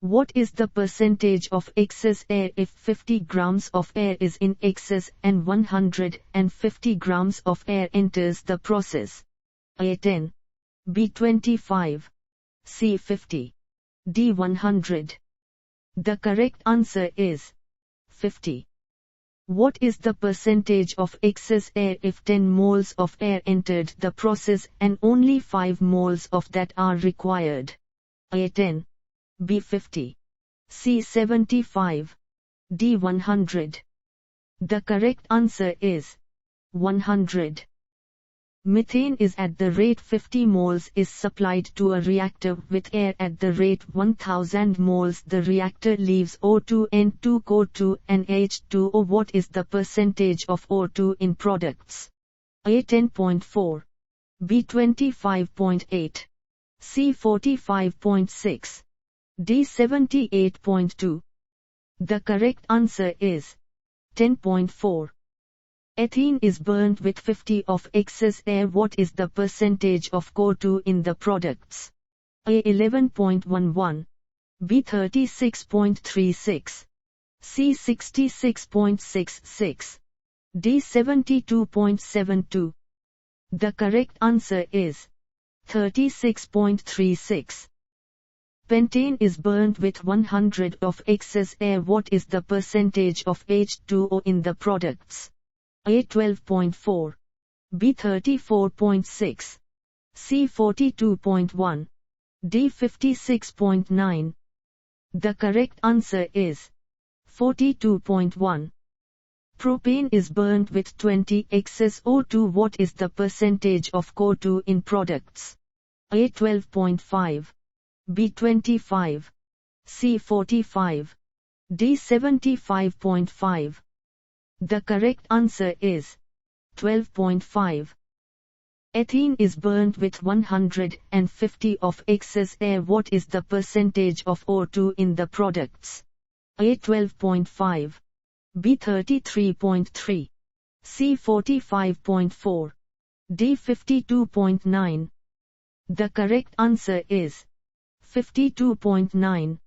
What is the percentage of excess air if 50 grams of air is in excess and 150 grams of air enters the process? A 10, B 25, C 50, D 100. The correct answer is 50. What is the percentage of excess air if 10 moles of air entered the process and only 5 moles of that are required? A 10, B 50, C 75, D 100. The correct answer is 100. Methane is at the rate 50 moles is supplied to a reactor with air at the rate 1000 moles. The reactor leaves O2 N2 CO2 and H2O. What is the percentage of O2 in products? A 10.4, B 25.8, C 45.6, D 78.2. The correct answer is 10.4. Ethene is burned with 50 of excess air. What is the percentage of CO2 in the products? A 11.11, B 36.36, C 66.66, D 72.72. The correct answer is 36.36. Pentane is burned with 100 of excess air. What is the percentage of H2O in the products? A 12.4, B 34.6, C 42.1, D 56.9. The correct answer is 42.1. Propane is burned with 20 excess O2. What is the percentage of CO2 in products? A 12.5, B 25, C 45, D 75.5. The correct answer is 12.5. Ethene is burned with 150 of excess air. What is the percentage of O2 in the products? A 12.5, B 33.3, C 45.4, D 52.9. The correct answer is 52.9.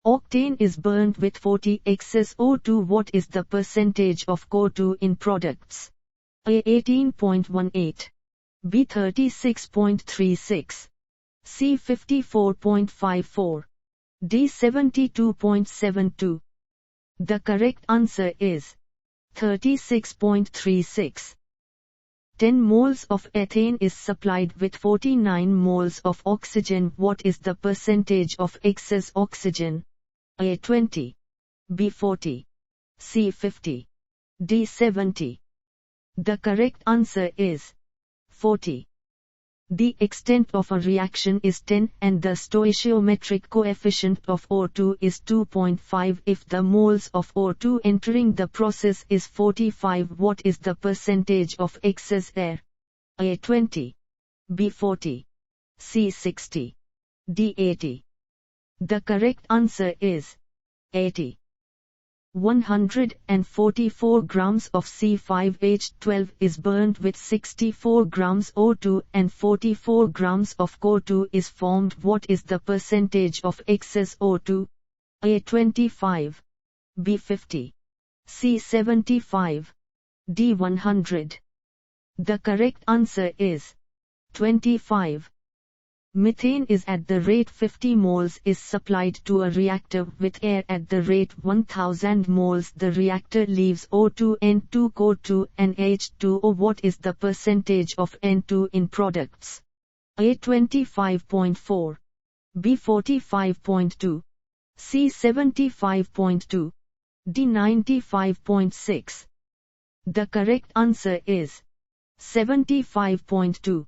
Octane is burned with 40 excess O2. What is the percentage of CO2 in products? A 18.18, B 36.36, C 54.54, D 72.72. The correct answer is 36.36. 10 moles of ethane is supplied with 49 moles of oxygen. What is the percentage of excess oxygen? A 20, B 40, C 50, D 70. The correct answer is 40. The extent of a reaction is 10 and the stoichiometric coefficient of O2 is 2.5 if the moles of O2 entering the process is 45. What is the percentage of excess air? A 20, B 40, C 60, D 80. The correct answer is 80. 144 grams of C5H12 is burned with 64 grams O2 and 44 grams of CO2 is formed. What is the percentage of excess O2? A 25, B 50, C 75, D 100. The correct answer is 25. Methane is at the rate 50 moles is supplied to a reactor with air at the rate 1000 moles. The reactor leaves O2 N2 CO2 and H2O. What is the percentage of N2 in products? A 25.4, B 45.2, C 75.2, D 95.6. The correct answer is 75.2.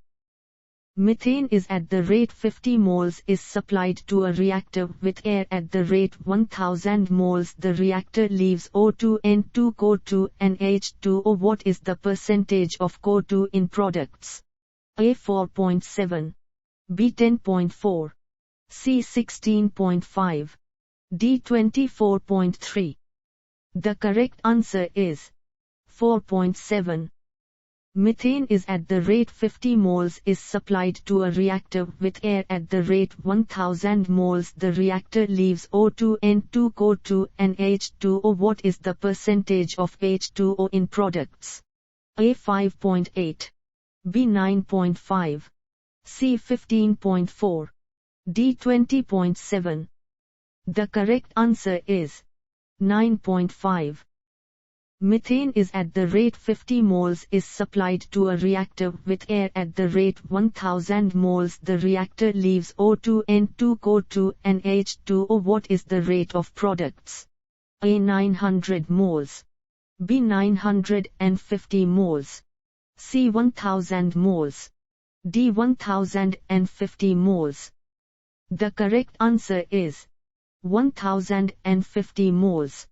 Methane is at the rate 50 moles is supplied to a reactor with air at the rate 1000 moles. The reactor leaves O2 N2 CO2 and H2O. What is the percentage of CO2 in products? A 4.7, B 10.4, C 16.5, D 24.3. The correct answer is 4.7. Methane is at the rate 50 moles is supplied to a reactor with air at the rate 1000 moles. The reactor leaves O2, N2, CO2 and H2O. What is the percentage of H2O in products? A 5.8, B 9.5, C 15.4, D 20.7. The correct answer is 9.5. Methane is at the rate 50 moles is supplied to a reactor with air at the rate 1000 moles. The reactor leaves O2, N2, CO2 and H2O. What is the rate of products? A 900 moles, B 950 moles, C 1000 moles, D 1050 moles. The correct answer is 1050 moles.